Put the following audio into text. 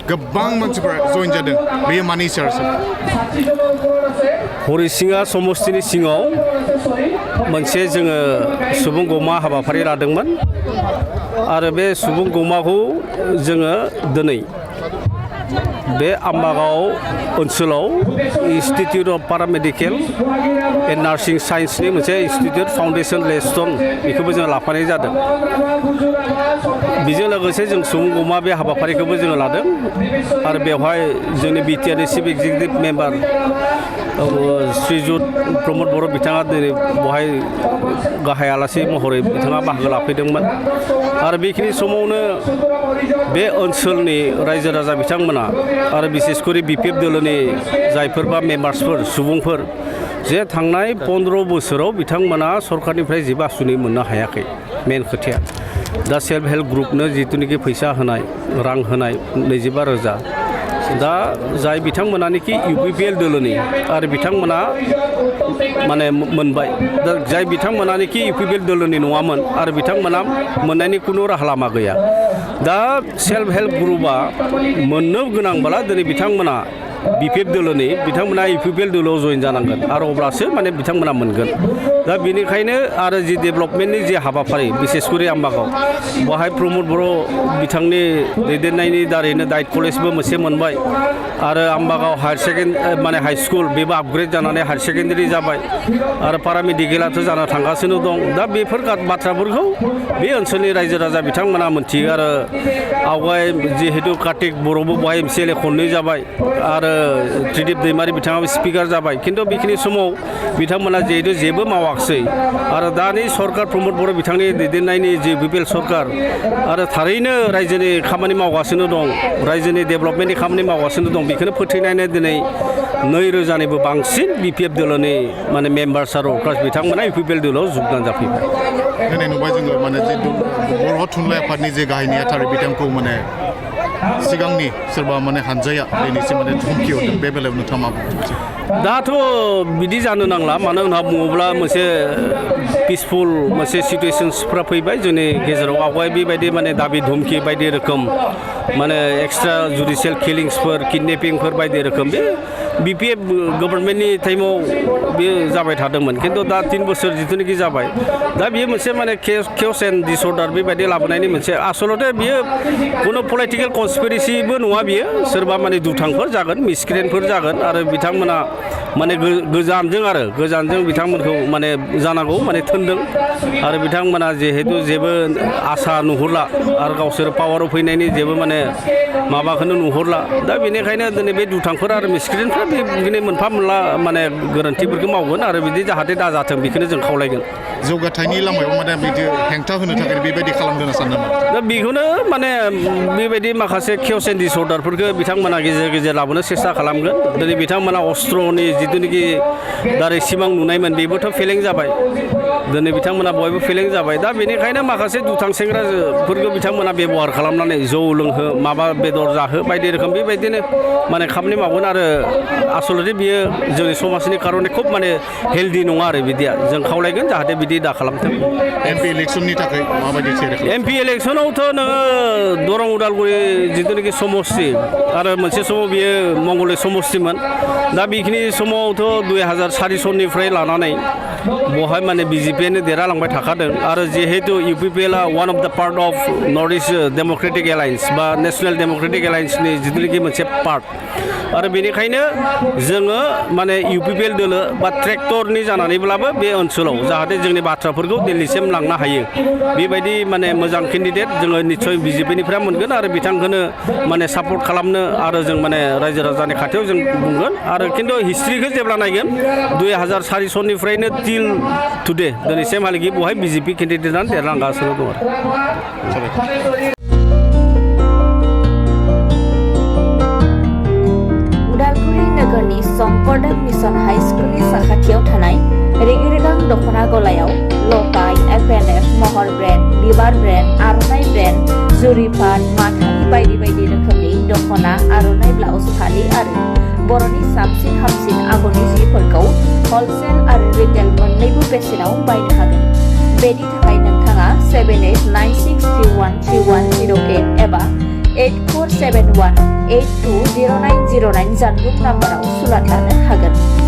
गोबां मानसिफोरा जइन जादों बेयो मानि सायाव हरिसिङा समस्तिनि सिङाव मोनसे जोङो सुबुं गौमा हाबाफारि लादोंमोन आरो बे सुबुं गौमाखौ जोङो दिनै बे आम्बागाव ओनसोलाव इन्स्टिटिउट अफ पारामेडिकेल एन्ड नार्सिं साइन्सनि मोनसे इन्स्टिटिउट फाउन्डेसन लेस्टन बेखौबो जों लाफानाय जादों बेजों लोगोसे जों सुबुं गौमा बे हाबाफारिखौबो जोङो लादों आरो बेवहाय जोंनि बिटिआरनि चिफ एक्जिकिउटिभ मेम्बार श्रीजुत प्रमद बर' बिथाङा दिनै बेवहाय गाहाय आलासि महरै बिथाङा बाहागो लाफैदोंमोन आरो बेखिनि समावनो बे ओनसोलनि रायजो राजा बिथांमोना आरो बिसेसकरि बिपिएफ दोलोनि जायफोरबा मेम्बार्सफोर सुबुंफोर जे थांनाय 15 बोसोराव बिथांमोना सरकारनिफ्राय जेबो आसुनि मोननो हायाखै मेन खोथाया दा सेल्फ हेल्प ग्रुपनो जिथुनिखि फैसा होनाय रां होनाय 25,000 दा जाय बिथांमोनानिखि इउपिपिएल दोलोनि आरो बिथांमोना माने मोनबाय दा जाय बिथांमोनानिखि इउपिपिएल दोलोनि नङामोन आरो बिथांमोना मोननायनि खुनु राहा लामा गैया दा सेल्फ हेल्प ग्रुपआ मोननो गोनांब्ला दिनै बिथांमोना बिपिएफ दोलोनि बिथांमोना इउपिपिएल दोलोआव जइन जानांगोन आरो अब्लासो माने बिथांमोना मोनगोन दा बेनिखायनो आरो जि डेभेलपमेन्टनि जि हाबाफारि बिसेसकरि आम्बागाव बेवहाय प्रमद बर' बिथांनि दैदेननायनि दारैनो डाइट कलेजबो मोनसे मोनबाय आरो आम्बागाव माने हाइ स्कुल बेबो आपग्रेड जानानै हायार सेकेन्डारि जाबाय आरो पारामेडिकेलाथ' जाना थांगासिनो दं दा बेफोर बाथ्राफोरखौ बे ओनसोलनि रायजो राजा बिथांमोना मोनथियो आरो आवगाय जिहेतु कार्तिक बर'बो बेवहाय एमसिएलए खननै जाबाय आरो त्रिदिप दैमारि बिथाङाबो स्पिकार जाबाय खिन्थु बेखिनि समाव बिथांमोना जिहेतु जेबो मावाखिसै आरो दानि सरकार प्रमद बर' बिथांनि दैदेननायनि जि बिपिएल सरकार आरो थारैनो रायजोनि खामानि मावगासिनो दं रायजोनि डेभेलपमेन्टनि खामानि मावगासिनो दं बेखौनो फोथायनानै दिनै 2,000निबो बांसिन बिपिएफ दोलोनि माने मेम्बार्स आरो वर्कार्स बिथांमोना इउपिपिएल दोलोआव जगदान जाफैबाय दिनै नुबाय जोङो माने जे बर' थुनलाइ आफादनि जे गाहाय नेहाथारि बिथांखौ माने सिगांनि सोरबा माने हानजाया दिनैसिम माने धमखि हरदों बे बेलायाव नोंथाङा मा बुंदों दाथ' बिदि जानो नांला मानो होनना बुङोब्ला मोनसे पिसफुल मोनसे सिटुएसन्सफ्रा फैबाय जोंनि गेजेराव आवगाय बेबायदि माने दाबि धमखि बायदि रोखोम माने एक्सट्रा जुडिशियेल किलिंसफोर किडनेपिंफोर बायदि रोखोम बे बिपिएफ गभर्नमेन्टनि टाइमाव बेयो जाबाय थादोंमोन खिन्थु दा 3 बोसोर जिथुनिखि जाबाय दा बेयो मोनसे माने केअस एन्ड डिसअर्डार बेबायदि लाबोनायनि मोनसे आसलते बियो कुनु पलिटिकेल कनस्पिरेसिबो नङा बियो सोरबा माने दुथांफोर जागोन मिसक्रियेन्टफोर जागोन आरो बिथांमोना माने गोजानजों बिथांमोनखौ माने जानांगौ माने थोनदों आरो बिथांमोना जिहेतु जेबो आसा नुहुरला आरो गावसोर पावाराव फैनायनि जेबो माने माबाखौनो नुहुरला दा बेनिखायनो दिनै बे दुथांफोर आरो मिसक्रियेन्टफ्रा बिदिनो मोनफा मोनला माने गोरोन्थिफोरखौ मावगोन आरो बिदि जाहाथे दाजाथों बेखौनो जों खावलायगोन जौगाथायनि लामायाव माने बिदि हेंथा होनो थाखाय बेबायदि खालामदों सानदों दा बेखौनो माने बेबायदि माखासे केअस एन्ड डिसअर्डारफोरखौ बिथांमोना गेजेर गेजेर लाबोनो सेस्था खालामगोन दिनै बिथांमोना अस्त्रनि जिथुनिखि दारै सिमां नुनायमोन बेबोथ' फेलें जाबाय दिनै बिथांमोना बयबो फेलें जाबाय दा बेनिखायनो माखासे दुथां सेंग्राफोरखौ बिथांमोना बेबहार खालामनानै जौ लोंहो माबा बेदर जाहो बायदि रोखोम बेबायदिनो माने खामानि मावगोन आरो आसलते बियो जोंनि समाजनि कारणे खुब माने हेल्दि नङा आरो बिदिया जों खावलायगोन जाहाथे बिदि दा खालामथों एमपि इलेक्सननि थाखाय माबायदि एमपि इलेक्सनावथ' नोङो दरं उदालगुरि जिथुनिखि समस्ति आरो मोनसे समाव बियो मंगलदै समस्तिमोन दा बेखिनि समावथ' 2004 सननिफ्राय लानानै बहाय माने बिजेपियानो देरहालांबाय थाखादों आरो जिहेतु इउपिपिएलआ वान अफ द part of north east Democratic alliance बा नेशनेल डेम'क्रेटिक एलायन्सनि जिथुनिखि मोनसे पार्ट आरो बेनिखायनो जोङो माने इउपिपिएल दोलो बा ट्रेक्टरनि जानानैब्लाबो बे ओनसोलाव जाहाथे जोंनि बाथ्राफोरखौ दिल्लीसिम लांनो हायो बेबायदि माने मोजां केन्डिडेट जोङो निस्सय बिजेपिनिफ्राय मोनगोन आरो बिथांखौनो माने सापर्ट खालामनो आरो जों माने रायजो राजानि खाथियाव जों बुंगोन आरो खिन्थु हिस्ट्रिखौ जेब्ला नायगोन 2004 सननिफ्रायनो टिल टुडे दिनैसिमहालागि बेवहाय बिजेपि केन्डिडेटआनो देरलांगासिनो दं आरो नोगोरनि संकरदेव मिशन हाई स्कुलनि साखाथियाव थानाय रेगे-रेगां दख'ना गलायाव लफाय, एफएनएफ, महर ब्रेन्ड, बिबार ब्रेन्ड, आर'नाइ ब्रेन्ड, जुरिपाट, माथानि बायदि बायदि रोखोमनि दख'ना, आर'नाइ ब्लाउस, फालि आरो बर'नि साबसिन हामसिन आगरनि जिफोरखौ हलसेल आरो रिटेल मोन्नैबो बेसेनाव बायनो हागोन। बेनि थाखाय नोंथाङा 7896313108 एबा 8471 820909 जानबुं नाम्बाराव सुलाद लानो हागोन।